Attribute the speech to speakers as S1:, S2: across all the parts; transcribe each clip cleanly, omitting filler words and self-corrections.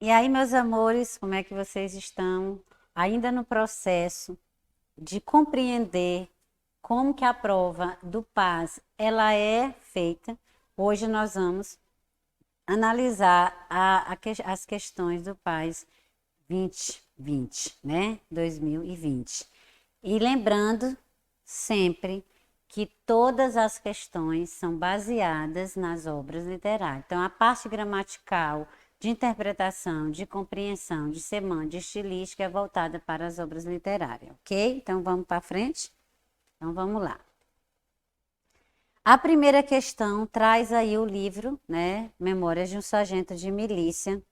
S1: E aí, meus amores, como é que vocês estão? Ainda no processo de compreender como que a prova do PAS ela é feita. Hoje nós vamos analisar as questões do PAS 2020, né? 2020. E lembrando sempre que todas as questões são baseadas nas obras literárias. Então, a parte gramatical, de interpretação, de compreensão, de semântica, de estilística é voltada para as obras literárias, ok? Então, vamos para frente? Então, vamos lá. A primeira questão traz aí o livro, né? Memórias de um Sargento de Milícia,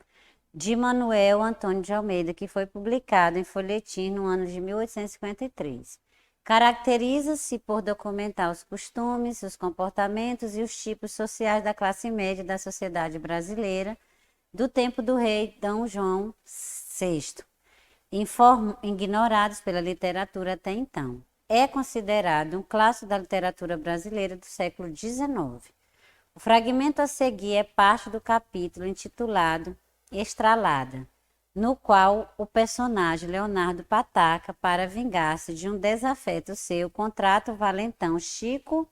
S1: de Manuel Antônio de Almeida, que foi publicado em folhetim no ano de 1853. Caracteriza-se por documentar os costumes, os comportamentos e os tipos sociais da classe média da sociedade brasileira do tempo do rei D. João VI, ignorados pela literatura até então. É considerado um clássico da literatura brasileira do século XIX. O fragmento a seguir é parte do capítulo intitulado Estralada, no qual o personagem Leonardo Pataca, para vingar-se de um desafeto seu, contrata o valentão Chico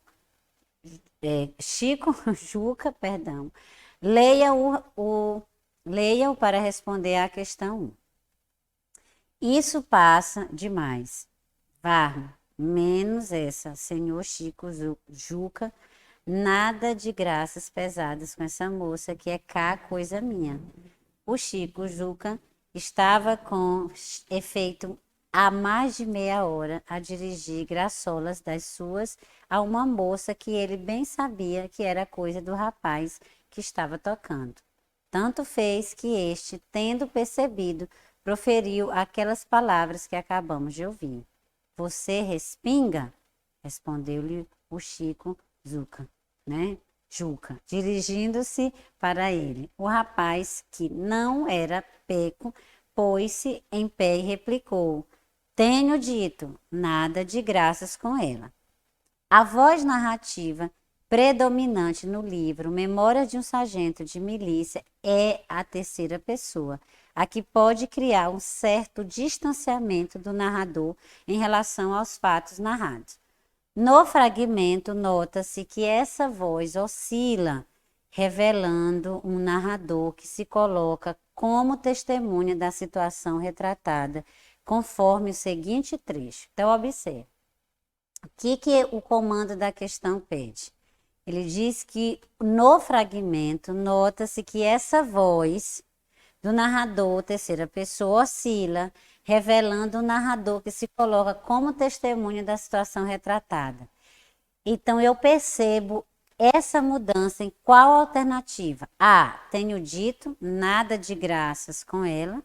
S1: Juca, perdão. Leia-o para responder à questão 1. Isso passa demais. Varro, menos essa, senhor Chico Juca, nada de graças pesadas com essa moça que é cá coisa minha. O Chico Juca estava com efeito há mais de meia hora a dirigir graçolas das suas a uma moça que ele bem sabia que era coisa do rapaz que estava tocando. Tanto fez que este, tendo percebido, proferiu aquelas palavras que acabamos de ouvir. Você respinga? Respondeu-lhe o Chico Zuca, né? Juca, dirigindo-se para ele. O rapaz, que não era peco, pôs-se em pé e replicou: Tenho dito, nada de graças com ela. A voz narrativa predominante no livro Memórias de um Sargento de Milícia é a terceira pessoa, a que pode criar um certo distanciamento do narrador em relação aos fatos narrados. No fragmento, nota-se que essa voz oscila, revelando um narrador que se coloca como testemunha da situação retratada, conforme o seguinte trecho. Então, observe. O que o comando da questão pede? Ele diz que no fragmento nota-se que essa voz do narrador, terceira pessoa, oscila, revelando um narrador que se coloca como testemunha da situação retratada. Então, eu percebo essa mudança em qual alternativa? A. Tenho dito, nada de graças com ela.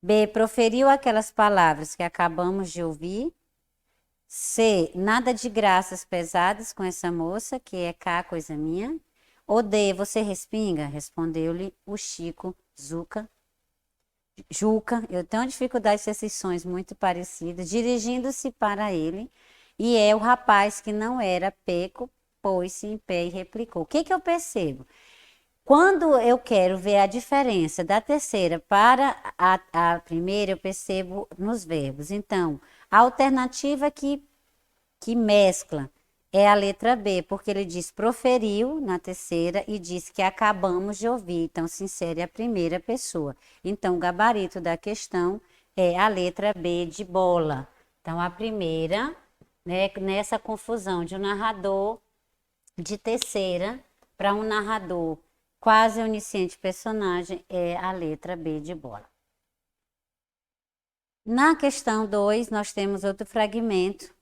S1: B. Proferiu aquelas palavras que acabamos de ouvir. C. Nada de graças pesadas com essa moça, que é cá coisa minha. Ou D. Você respinga? Respondeu-lhe o Chico Juca. Eu tenho dificuldade de essas sons muito parecidas, dirigindo-se para ele, e é o rapaz que não era peco, pôs-se em pé e replicou. O que eu percebo? Quando eu quero ver a diferença da terceira para a primeira, eu percebo nos verbos. Então, a alternativa que mescla é a letra B, porque ele diz proferiu na terceira e diz que acabamos de ouvir. Então, se insere a primeira pessoa. Então, o gabarito da questão é a letra B de bola. Então, a primeira, né, nessa confusão de um narrador de terceira para um narrador quase onisciente personagem, é a letra B de bola. Na questão 2, nós temos outro fragmento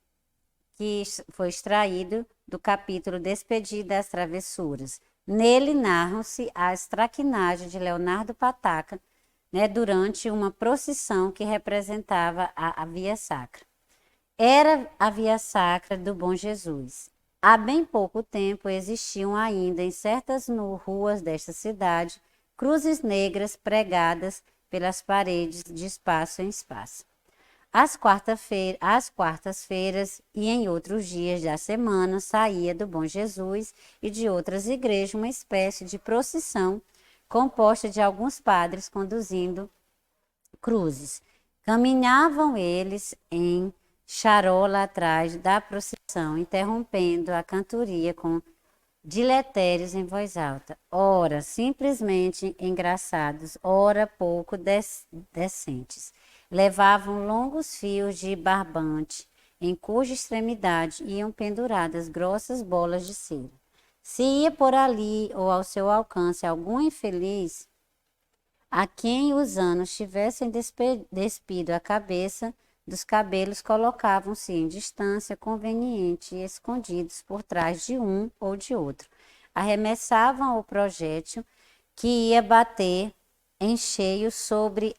S1: que foi extraído do capítulo Despedida das Travessuras. Nele narram-se as traquinagens de Leonardo Pataca, né, durante uma procissão que representava a Via Sacra. Era a Via Sacra do Bom Jesus. Há bem pouco tempo existiam ainda em certas ruas desta cidade cruzes negras pregadas pelas paredes de espaço em espaço. Às quartas-feiras e em outros dias da semana saía do Bom Jesus e de outras igrejas uma espécie de procissão composta de alguns padres conduzindo cruzes. Caminhavam eles em charola atrás da procissão, interrompendo a cantoria com diletérios em voz alta, ora simplesmente engraçados, ora pouco decentes. Levavam longos fios de barbante, em cuja extremidade iam penduradas grossas bolas de cera. Se ia por ali ou ao seu alcance algum infeliz, a quem os anos tivessem despido a cabeça dos cabelos, colocavam-se em distância conveniente e escondidos por trás de um ou de outro. Arremessavam o projétil que ia bater em cheio sobre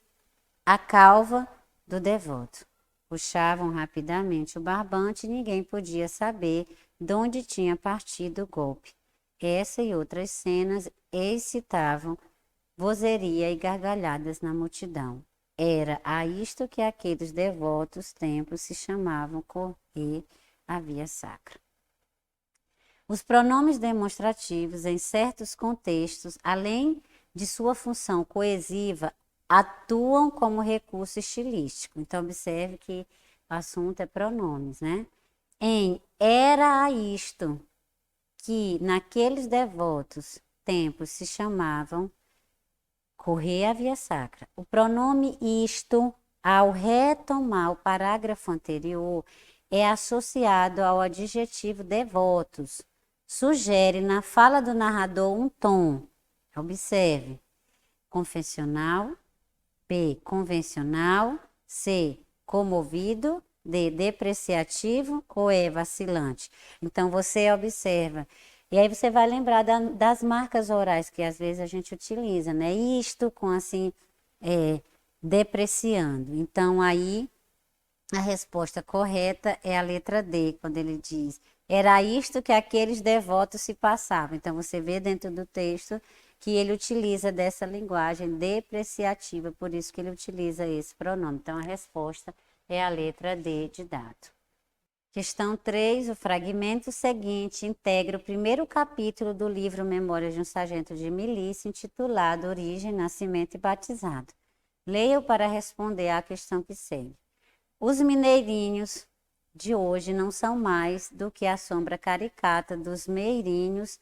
S1: a calva do devoto. Puxavam rapidamente o barbante e ninguém podia saber de onde tinha partido o golpe. Essa e outras cenas excitavam vozeria e gargalhadas na multidão. Era a isto que aqueles devotos templos se chamavam correr a via sacra. Os pronomes demonstrativos, em certos contextos, além de sua função coesiva, atuam como recurso estilístico. Então, observe que o assunto é pronomes, né? Era a isto que naqueles devotos templos se chamavam correr a via sacra. O pronome isto, ao retomar o parágrafo anterior, é associado ao adjetivo devotos. Sugere na fala do narrador um tom. Observe. Confessional. B. Convencional. C. Comovido. D. Depreciativo. Ou E. Vacilante. Então, você observa. E aí você vai lembrar das marcas orais que às vezes a gente utiliza, né? Isto com assim, depreciando. Então aí a resposta correta é a letra D, quando ele diz, era isto que aqueles devotos se passavam. Então você vê dentro do texto que ele utiliza dessa linguagem depreciativa, por isso que ele utiliza esse pronome. Então a resposta é a letra D de dado. Questão 3, o fragmento seguinte integra o primeiro capítulo do livro Memórias de um Sargento de Milícia, intitulado Origem, Nascimento e Batizado. Leia-o para responder à questão que segue. Os mineirinhos de hoje não são mais do que a sombra caricata dos meirinhos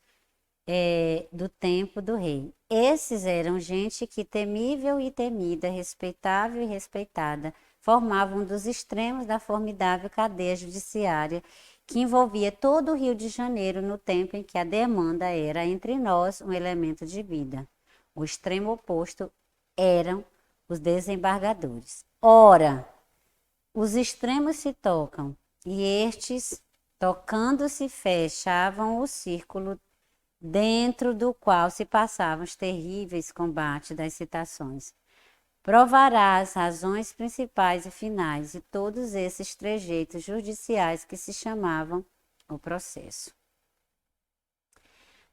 S1: do tempo do rei. Esses eram gente que temível e temida, respeitável e respeitada, formavam um dos extremos da formidável cadeia judiciária que envolvia todo o Rio de Janeiro no tempo em que a demanda era entre nós um elemento de vida. O extremo oposto eram os desembargadores. Ora, os extremos se tocam e estes, tocando-se, fechavam o círculo dentro do qual se passavam os terríveis combates das citações. Provará as razões principais e finais de todos esses trejeitos judiciais que se chamavam o processo.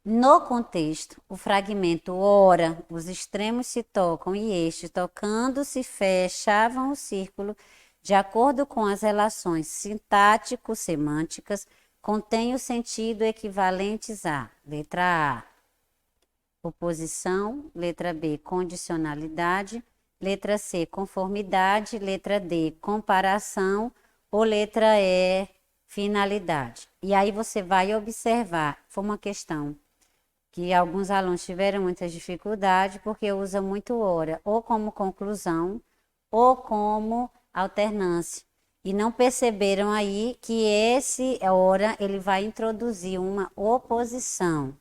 S1: No contexto, o fragmento ora, os extremos se tocam e estes, tocando-se, fechavam o círculo de acordo com as relações sintático-semânticas, contém o sentido equivalentes a letra A, oposição, letra B, condicionalidade, letra C, conformidade, letra D, comparação ou letra E, finalidade. E aí você vai observar, foi uma questão que alguns alunos tiveram muita dificuldade porque usa muito ora, ou como conclusão, ou como alternância. E não perceberam aí que esse ora, ele vai introduzir uma oposição.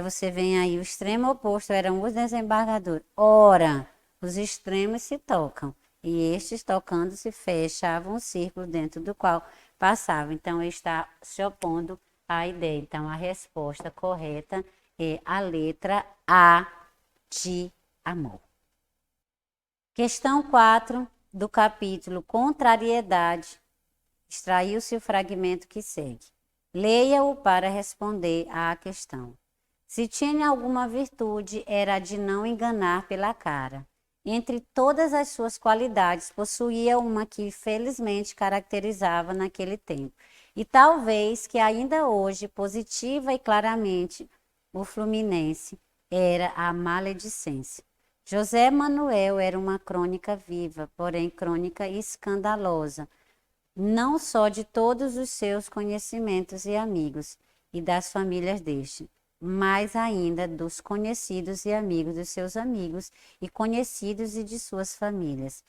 S1: Você vê aí o extremo oposto, eram os desembargadores. Ora, os extremos se tocam. E estes tocando se fechavam o círculo dentro do qual passavam. Então, ele está se opondo à ideia. Então, a resposta correta é a letra A de amor. Questão 4 do capítulo Contrariedade. Extraiu-se o fragmento que segue. Leia-o para responder à questão. Se tinha alguma virtude, era a de não enganar pela cara. Entre todas as suas qualidades, possuía uma que felizmente caracterizava naquele tempo. E talvez que ainda hoje, positiva e claramente, o fluminense era a maledicência. José Manuel era uma crônica viva, porém crônica escandalosa, não só de todos os seus conhecimentos e amigos e das famílias deste, mas ainda dos conhecidos e amigos dos seus amigos e conhecidos e de suas famílias.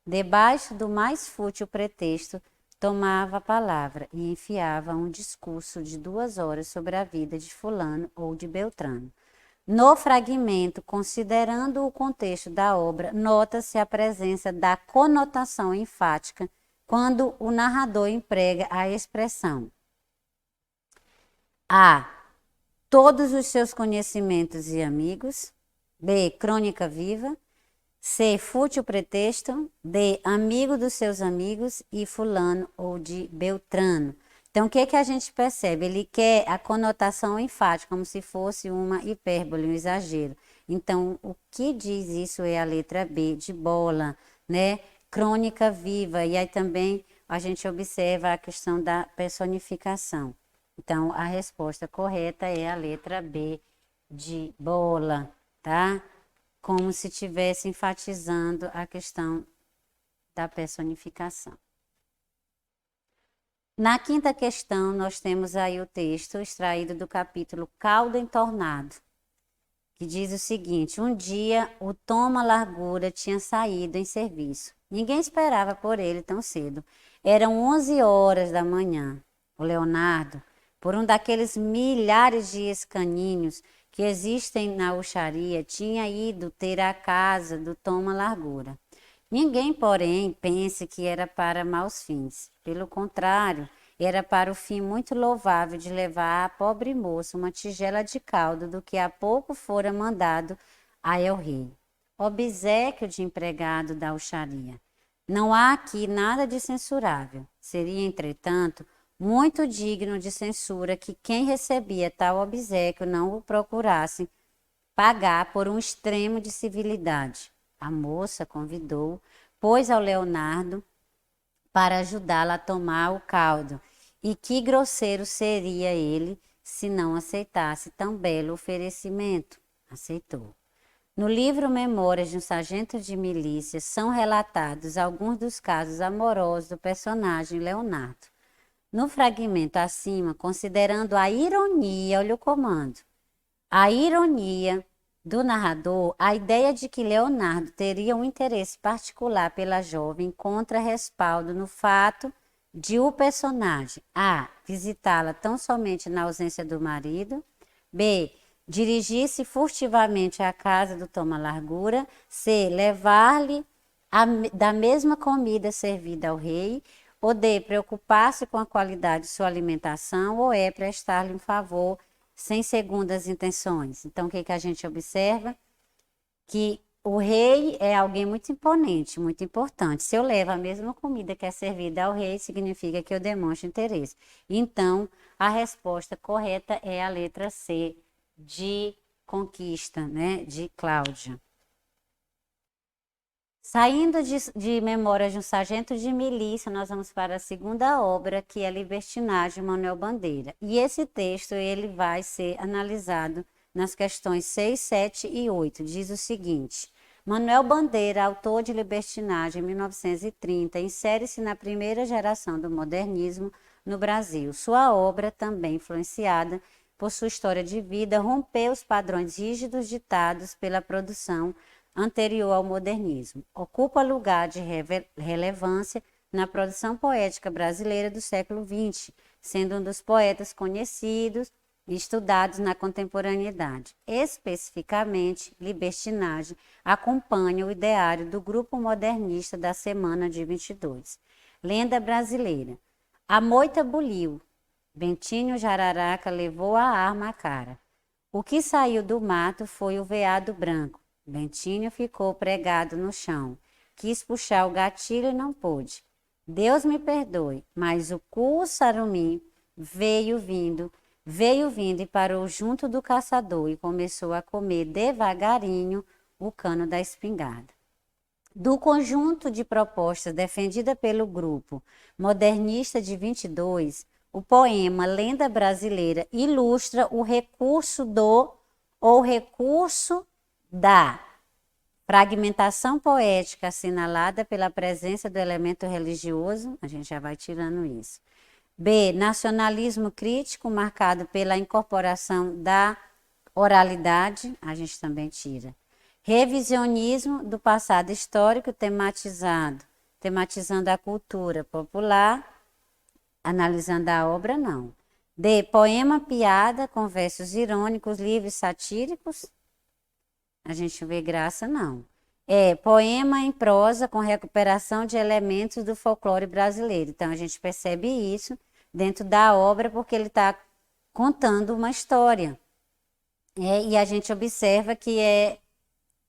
S1: Debaixo do mais fútil pretexto, tomava a palavra e enfiava um discurso de 2 horas sobre a vida de fulano ou de Beltrano. No fragmento, considerando o contexto da obra, nota-se a presença da conotação enfática quando o narrador emprega a expressão A. Todos os seus conhecimentos e amigos. B. Crônica viva. C. Fútil pretexto. D. Amigo dos seus amigos e fulano ou de Beltrano. Então, o que a gente percebe? Ele quer a conotação enfática, como se fosse uma hipérbole, um exagero. Então, o que diz isso é a letra B, de bola, né? Crônica viva. E aí também a gente observa a questão da personificação. Então, a resposta correta é a letra B, de bola, tá? Como se estivesse enfatizando a questão da personificação. Na quinta questão, nós temos aí o texto extraído do capítulo Caldo Entornado, que diz o seguinte: um dia o Toma Largura tinha saído em serviço. Ninguém esperava por ele tão cedo. Eram 11 horas da manhã. O Leonardo, por um daqueles milhares de escaninhos que existem na Uxaria, tinha ido ter a casa do Toma Largura. Ninguém, porém, pense que era para maus fins. Pelo contrário, era para o fim muito louvável de levar à pobre moça uma tigela de caldo do que há pouco fora mandado a el rei. Obséquio de empregado da Uxaria. Não há aqui nada de censurável. Seria, entretanto, muito digno de censura que quem recebia tal obséquio não o procurasse pagar por um extremo de civilidade. A moça convidou, pôs ao Leonardo para ajudá-la a tomar o caldo. E que grosseiro seria ele se não aceitasse tão belo oferecimento. Aceitou. No livro Memórias de um Sargento de Milícia são relatados alguns dos casos amorosos do personagem Leonardo. No fragmento acima, considerando a ironia, olha o comando, a ironia do narrador, a ideia de que Leonardo teria um interesse particular pela jovem encontra respaldo no fato de o personagem A. visitá-la tão somente na ausência do marido, B. dirigir-se furtivamente à casa do Toma Largura, C. levar-lhe da mesma comida servida ao rei, ou D. preocupar-se com a qualidade de sua alimentação, ou E. prestar-lhe um favor sem segundas intenções. Então, o que a gente observa? Que o rei é alguém muito imponente, muito importante. Se eu levo a mesma comida que é servida ao rei, significa que eu demonstro interesse. Então, a resposta correta é a letra C, de conquista, né? De Cláudia. Saindo de Memórias de um Sargento de Milícia, nós vamos para a segunda obra, que é Libertinagem, Manuel Bandeira. E esse texto ele vai ser analisado nas questões 6, 7 e 8. Diz o seguinte: Manuel Bandeira, autor de Libertinagem, 1930, insere-se na primeira geração do modernismo no Brasil. Sua obra, também influenciada por sua história de vida, rompeu os padrões rígidos ditados pela produção anterior ao modernismo. Ocupa lugar de relevância na produção poética brasileira do século XX, sendo um dos poetas conhecidos e estudados na contemporaneidade. Especificamente, Libertinagem acompanha o ideário do grupo modernista da Semana de 22. Lenda brasileira. A moita buliu. Bentinho Jararaca levou a arma à cara. O que saiu do mato foi o veado branco. Bentinho ficou pregado no chão. Quis puxar o gatilho e não pôde. Deus me perdoe, mas o cu-sarumim veio vindo e parou junto do caçador e começou a comer devagarinho o cano da espingarda. Do conjunto de propostas defendida pelo grupo modernista de 22, o poema Lenda Brasileira ilustra o recurso do ou recurso da fragmentação poética assinalada pela presença do elemento religioso, a gente já vai tirando isso. B, nacionalismo crítico marcado pela incorporação da oralidade, a gente também tira. Revisionismo do passado histórico tematizando a cultura popular, analisando a obra, não. D, poema piada com versos irônicos, livres satíricos, a gente vê graça, não. É, poema em prosa com recuperação de elementos do folclore brasileiro. Então, a gente percebe isso dentro da obra, porque ele está contando uma história. E a gente observa que é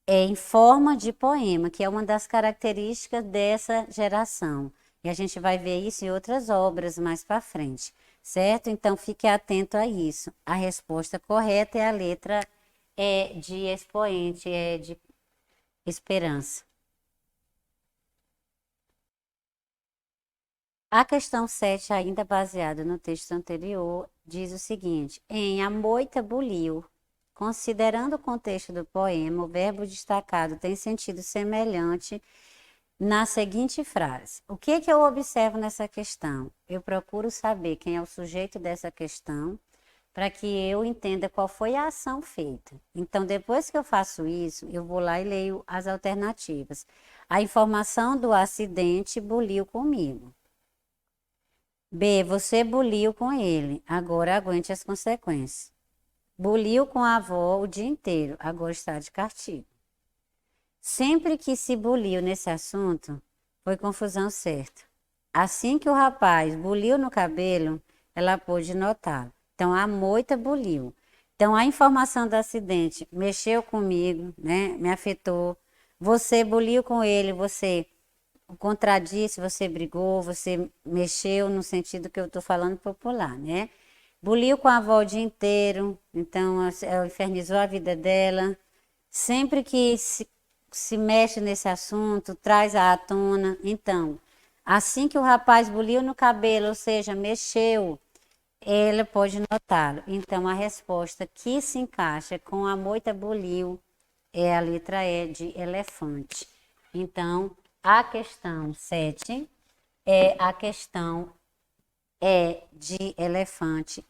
S1: em forma de poema, que é uma das características dessa geração. E a gente vai ver isso em outras obras mais para frente, certo? Então, fique atento a isso. A resposta correta é a letra de expoente, é de esperança. A questão 7, ainda baseada no texto anterior, diz o seguinte: em A Moita Buliu, considerando o contexto do poema, o verbo destacado tem sentido semelhante na seguinte frase. O que eu observo nessa questão? Eu procuro saber quem é o sujeito dessa questão para que eu entenda qual foi a ação feita. Então, depois que eu faço isso, eu vou lá e leio as alternativas. A informação do acidente buliu comigo. B, você buliu com ele, agora aguente as consequências. Buliu com a avó o dia inteiro, agora está de castigo. Sempre que se buliu nesse assunto, foi confusão certa. Assim que o rapaz buliu no cabelo, ela pôde notá-lo. Então, a moita buliu. Então, a informação do acidente mexeu comigo, né? Me afetou. Você buliu com ele, você o contradisse, você brigou, você mexeu no sentido que eu estou falando popular, né? Buliu com a avó o dia inteiro, então ela infernizou a vida dela. Sempre que se mexe nesse assunto, traz à tona. Então, assim que o rapaz buliu no cabelo, ou seja, mexeu, ela pode notá-lo. Então, a resposta que se encaixa com a moita buliu é a letra E de elefante. Então, a questão 7 é a questão de elefante,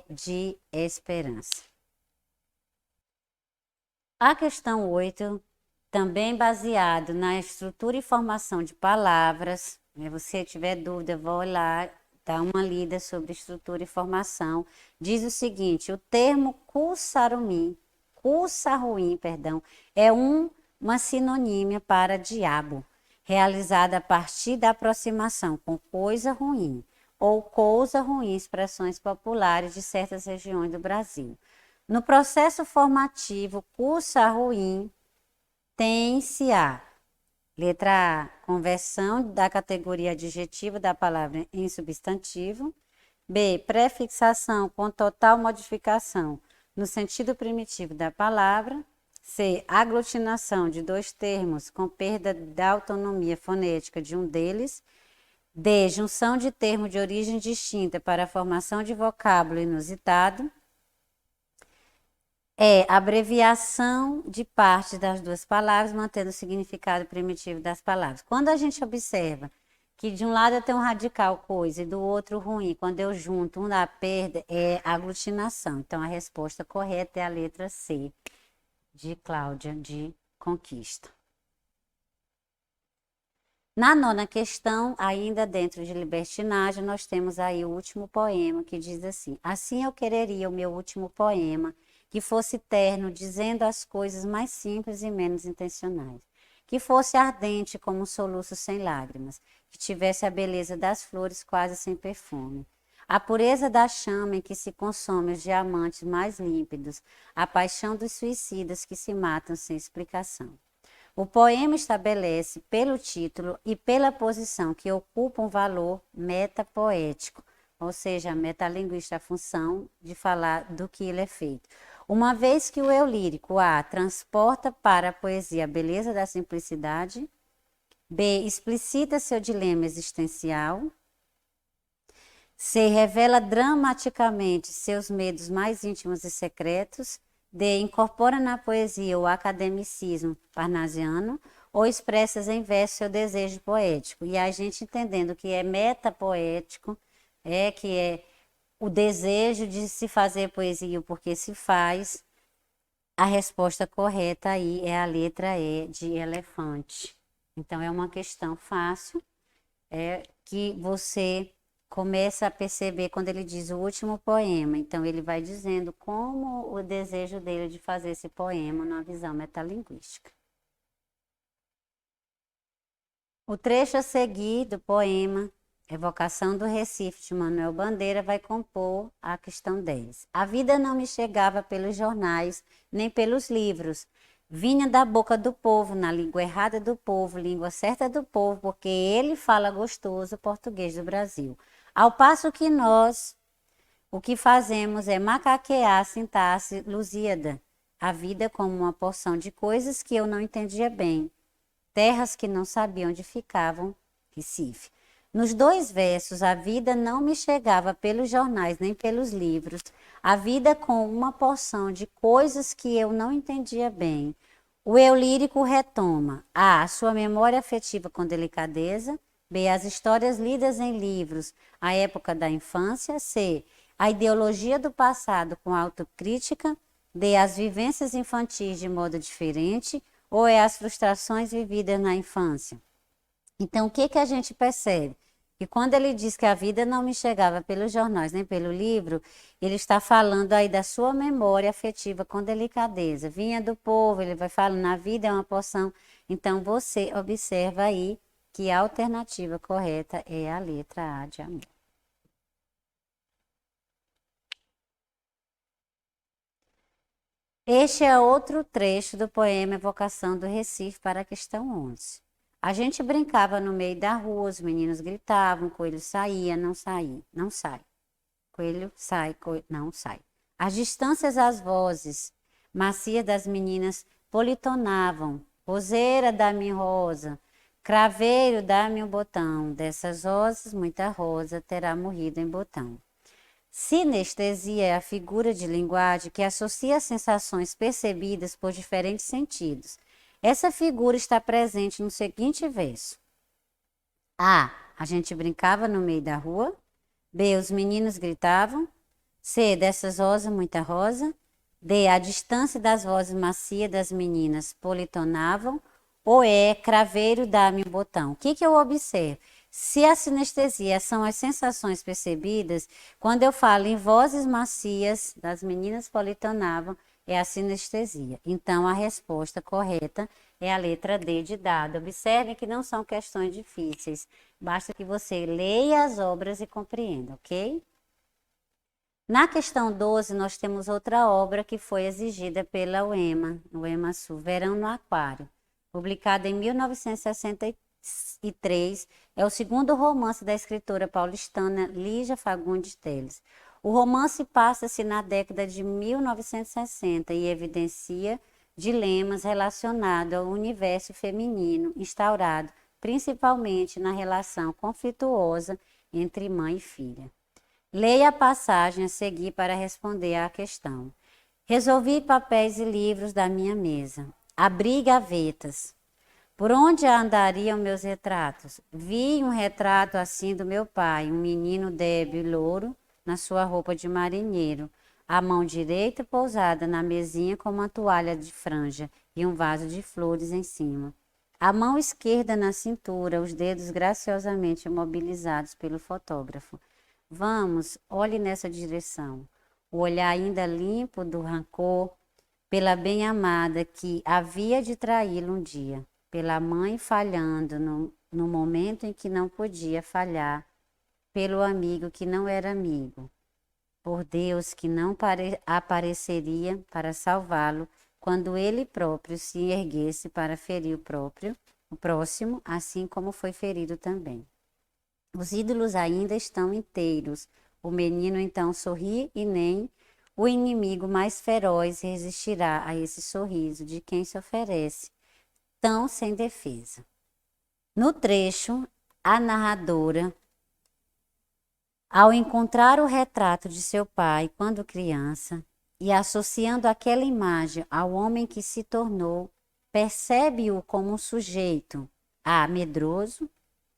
S1: de esperança. A questão 8, também baseado na estrutura e formação de palavras, se você tiver dúvida, vou lá dar uma lida sobre estrutura e formação. Diz o seguinte: o termo cussarruim, é uma sinonímia para diabo, realizada a partir da aproximação com coisa ruim ou coisa ruim, expressões populares de certas regiões do Brasil. No processo formativo, cussarruim tem-se a letra A, conversão da categoria adjetiva da palavra em substantivo. B, prefixação com total modificação no sentido primitivo da palavra. C, aglutinação de dois termos com perda da autonomia fonética de um deles. D, junção de termos de origem distinta para a formação de vocábulo inusitado. É abreviação de parte das duas palavras, mantendo o significado primitivo das palavras. Quando a gente observa que de um lado eu tenho um radical coisa e do outro ruim, quando eu junto um dá perda, é aglutinação. Então, a resposta correta é a letra C, de Cláudia de Conquista. Na nona questão, ainda dentro de libertinagem, nós temos aí o último poema, que diz assim: assim eu quereria o meu último poema, que fosse terno, dizendo as coisas mais simples e menos intencionais. Que fosse ardente como um soluço sem lágrimas, que tivesse a beleza das flores quase sem perfume. A pureza da chama em que se consomem os diamantes mais límpidos, a paixão dos suicidas que se matam sem explicação. O poema estabelece, pelo título e pela posição que ocupa um valor metapoético, ou seja, a metalinguística, a função de falar do que ele é feito. Uma vez que o eu lírico, A, transporta para a poesia a beleza da simplicidade, B, explicita seu dilema existencial, C, revela dramaticamente seus medos mais íntimos e secretos, D. Incorpora na poesia o academicismo parnasiano ou expressas em verso seu desejo poético. E a gente entendendo que é metapoético, que é o desejo de se fazer poesia, o porquê se faz, a resposta correta aí é a letra E de elefante. Então, é uma questão fácil, que você começa a perceber quando ele diz o último poema. Então, ele vai dizendo como o desejo dele de fazer esse poema numa visão metalinguística. O trecho a seguir do poema Evocação do Recife, de Manuel Bandeira, vai compor a questão 10. A vida não me chegava pelos jornais, nem pelos livros. Vinha da boca do povo, na língua errada do povo, língua certa do povo, porque ele fala gostoso o português do Brasil. Ao passo que nós, o que fazemos é macaquear a sintaxe lusíada, a vida como uma porção de coisas que eu não entendia bem, terras que não sabia onde ficavam, Recife. Nos 2 versos, a vida não me chegava pelos jornais nem pelos livros, a vida com uma porção de coisas que eu não entendia bem. O eu lírico retoma A. Sua memória afetiva com delicadeza. B. As histórias lidas em livros, a época da infância. C. A ideologia do passado com autocrítica. D. As vivências infantis de modo diferente. Ou é as frustrações vividas na infância? Então, o que a gente percebe? Que quando ele diz que a vida não me chegava pelos jornais nem pelo livro, ele está falando aí da sua memória afetiva com delicadeza. Vinha do povo, ele vai falando, a vida é uma porção. Então, você observa aí que a alternativa correta é a letra A de amor. Este é outro trecho do poema Evocação do Recife para a questão 11. A gente brincava no meio da rua, os meninos gritavam, coelho saía, não saía, não sai. Coelho sai, não sai. As distâncias, as vozes macias das meninas politonavam. Roseira, dá-me rosa. Craveiro, dá-me um botão. Dessas rosas, muita rosa terá morrido em botão. Sinestesia é a figura de linguagem que associa as sensações percebidas por diferentes sentidos. Essa figura está presente no seguinte verso. A. A gente brincava no meio da rua. B. Os meninos gritavam. C. Dessas rosas, muita rosa. D. A distância das vozes macias das meninas politonavam. Ou E. Craveiro, dá-me um botão. O que eu observo? Se a sinestesia são as sensações percebidas, quando eu falo em vozes macias das meninas politonavam, é a sinestesia. Então, a resposta correta é a letra D de dado. Observe que não são questões difíceis. Basta que você leia as obras e compreenda, ok? Na questão 12, nós temos outra obra que foi exigida pela UEMA, no UEMA Sul, Verão no Aquário, publicada em 1963. É o segundo romance da escritora paulistana Lígia Fagundes Telles. O romance passa-se na década de 1960 e evidencia dilemas relacionados ao universo feminino instaurado principalmente na relação conflituosa entre mãe e filha. Leia a passagem a seguir para responder à questão. Resolvi papéis e livros da minha mesa. Abri gavetas. Por onde andariam meus retratos? Vi um retrato assim do meu pai, um menino débil e louro, na sua roupa de marinheiro, a mão direita pousada na mesinha com uma toalha de franja e um vaso de flores em cima. A mão esquerda na cintura, os dedos graciosamente imobilizados pelo fotógrafo. Vamos, olhe nessa direção. O olhar ainda limpo do rancor pela bem-amada que havia de traí-lo um dia, pela mãe falhando no momento em que não podia falhar, pelo amigo que não era amigo, por Deus que não apareceria para salvá-lo quando ele próprio se erguesse para ferir o próximo, assim como foi ferido também. Os ídolos ainda estão inteiros. O menino então sorri e nem o inimigo mais feroz resistirá a esse sorriso de quem se oferece, tão sem defesa. No trecho, a narradora, ao encontrar o retrato de seu pai quando criança e associando aquela imagem ao homem que se tornou, percebe-o como um sujeito A, medroso,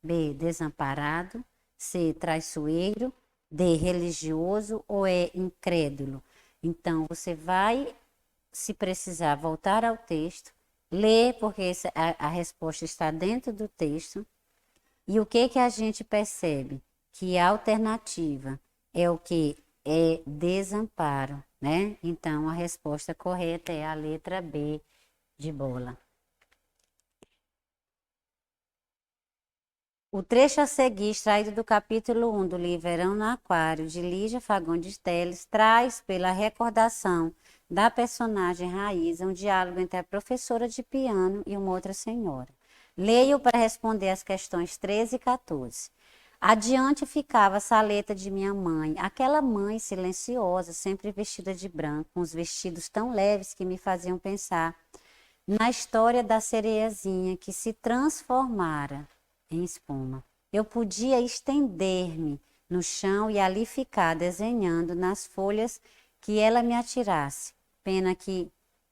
S1: B, desamparado, C, traiçoeiro, D, religioso ou E, incrédulo. Então, você vai, se precisar, voltar ao texto, ler, porque a resposta está dentro do texto. E o que a gente percebe? Que a alternativa é o que? É desamparo, né? Então, a resposta correta é a letra B de bola. O trecho a seguir, extraído do capítulo 1 do livro Verão no Aquário, de Lígia Fagundes Telles, traz, pela recordação da personagem Raíza, um diálogo entre a professora de piano e uma outra senhora. Leio para responder as questões 13 e 14. Adiante ficava a saleta de minha mãe, aquela mãe silenciosa, sempre vestida de branco, com os vestidos tão leves que me faziam pensar na história da sereiazinha que se transformara em espuma. Eu podia estender-me no chão e ali ficar desenhando nas folhas que ela me atirasse.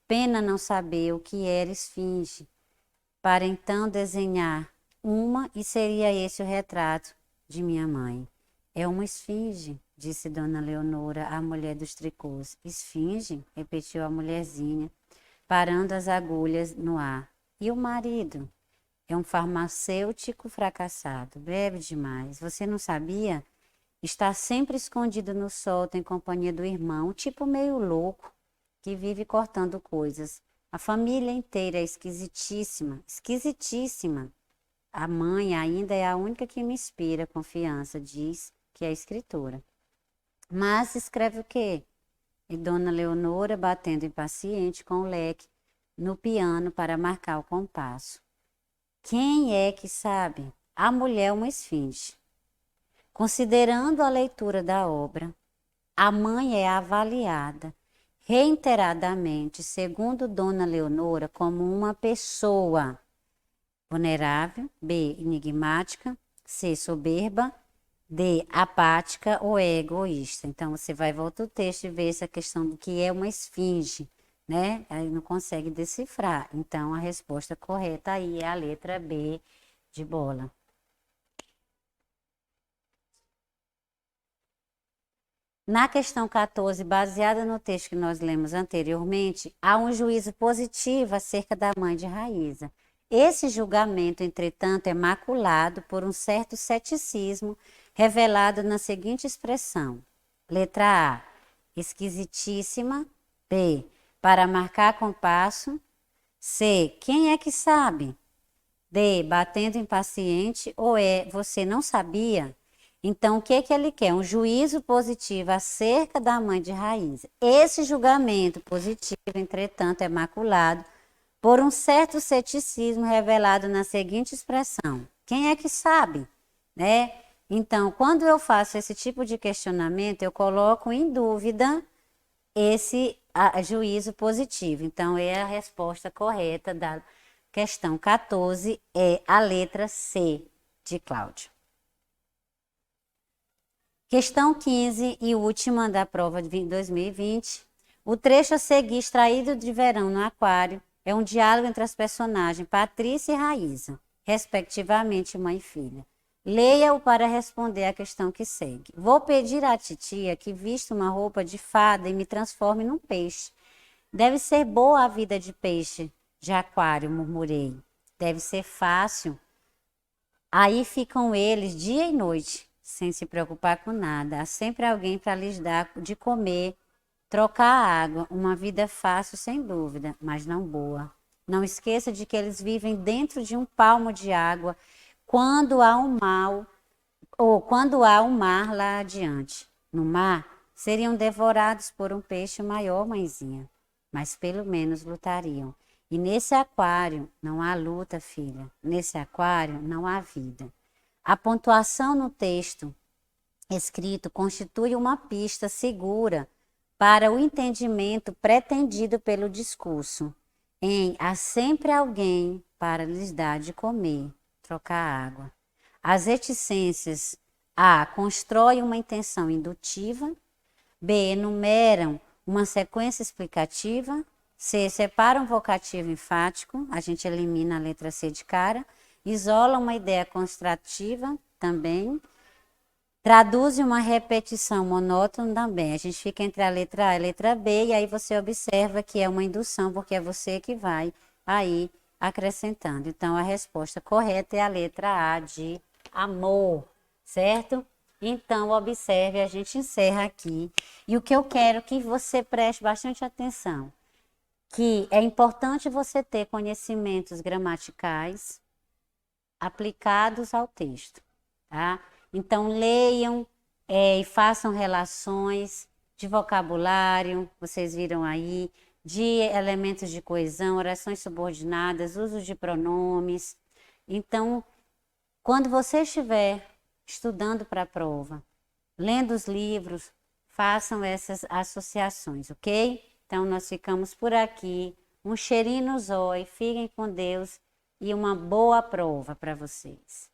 S1: Pena não saber o que era esfinge, para então desenhar uma e seria esse o retrato de minha mãe. É uma esfinge, disse Dona Leonora, a mulher dos tricôs. Esfinge? Repetiu a mulherzinha, parando as agulhas no ar. E o marido? É um farmacêutico fracassado, bebe demais. Você não sabia? Está sempre escondido no sótão em companhia do irmão, tipo meio louco, que vive cortando coisas. A família inteira é esquisitíssima, esquisitíssima. A mãe ainda é a única que me inspira confiança, diz que é escritora. Mas escreve o quê? E Dona Leonora batendo impaciente com o leque no piano para marcar o compasso. Quem é que sabe? A mulher é uma esfinge. Considerando a leitura da obra, a mãe é avaliada reiteradamente, segundo Dona Leonora, como uma pessoa vulnerável, B, enigmática, C, soberba, D, apática ou E, egoísta. Então, você vai voltar o texto e ver essa questão do que é uma esfinge, né? Aí não consegue decifrar. Então, a resposta correta aí é a letra B de bola. Na questão 14, baseada no texto que nós lemos anteriormente, há um juízo positivo acerca da mãe de Raíza. Esse julgamento, entretanto, é maculado por um certo ceticismo revelado na seguinte expressão. Letra A, esquisitíssima. B, para marcar compasso. C, quem é que sabe? D, batendo impaciente. Ou E, você não sabia? Então, o que ele quer? Um juízo positivo acerca da mãe de Raíza. Esse julgamento positivo, entretanto, é maculado por um certo ceticismo revelado na seguinte expressão. Quem é que sabe? Né? Então, quando eu faço esse tipo de questionamento, eu coloco em dúvida esse juízo positivo. Então, é a resposta correta da questão 14, é a letra C de Cláudio. Questão 15 e última da prova de 2020. O trecho a seguir, extraído de Verão no Aquário, é um diálogo entre as personagens Patrícia e Raíza, respectivamente mãe e filha. Leia-o para responder à questão que segue. Vou pedir à titia que vista uma roupa de fada e me transforme num peixe. Deve ser boa a vida de peixe, de aquário, murmurei. Deve ser fácil. Aí ficam eles dia e noite, sem se preocupar com nada. Há sempre alguém para lhes dar de comer, trocar a água. Uma vida fácil, sem dúvida, mas não boa. Não esqueça de que eles vivem dentro de um palmo de água quando há um mal, ou quando há um mar lá adiante. No mar, seriam devorados por um peixe maior, mãezinha, mas pelo menos lutariam. E nesse aquário não há luta, filha. Nesse aquário não há vida. A pontuação no texto escrito constitui uma pista segura para o entendimento pretendido pelo discurso. Há sempre alguém para lhes dar de comer, trocar água. As reticências A, constroem uma intenção indutiva. B, enumeram uma sequência explicativa. C, separa um vocativo enfático, a gente elimina a letra C de cara. Isola uma ideia construtiva também. Traduz uma repetição monótona também. A gente fica entre a letra A e a letra B, e aí você observa que é uma indução, porque é você que vai aí acrescentando. Então, a resposta correta é a letra A de amor, certo? Então, observe, a gente encerra aqui. E o que eu quero que você preste bastante atenção, que é importante você ter conhecimentos gramaticais aplicados ao texto, tá? Então, leiam e façam relações de vocabulário, vocês viram aí, de elementos de coesão, orações subordinadas, uso de pronomes. Então, quando você estiver estudando para a prova, lendo os livros, façam essas associações, ok? Então, nós ficamos por aqui. Um cheirinho no zóio, fiquem com Deus e uma boa prova para vocês.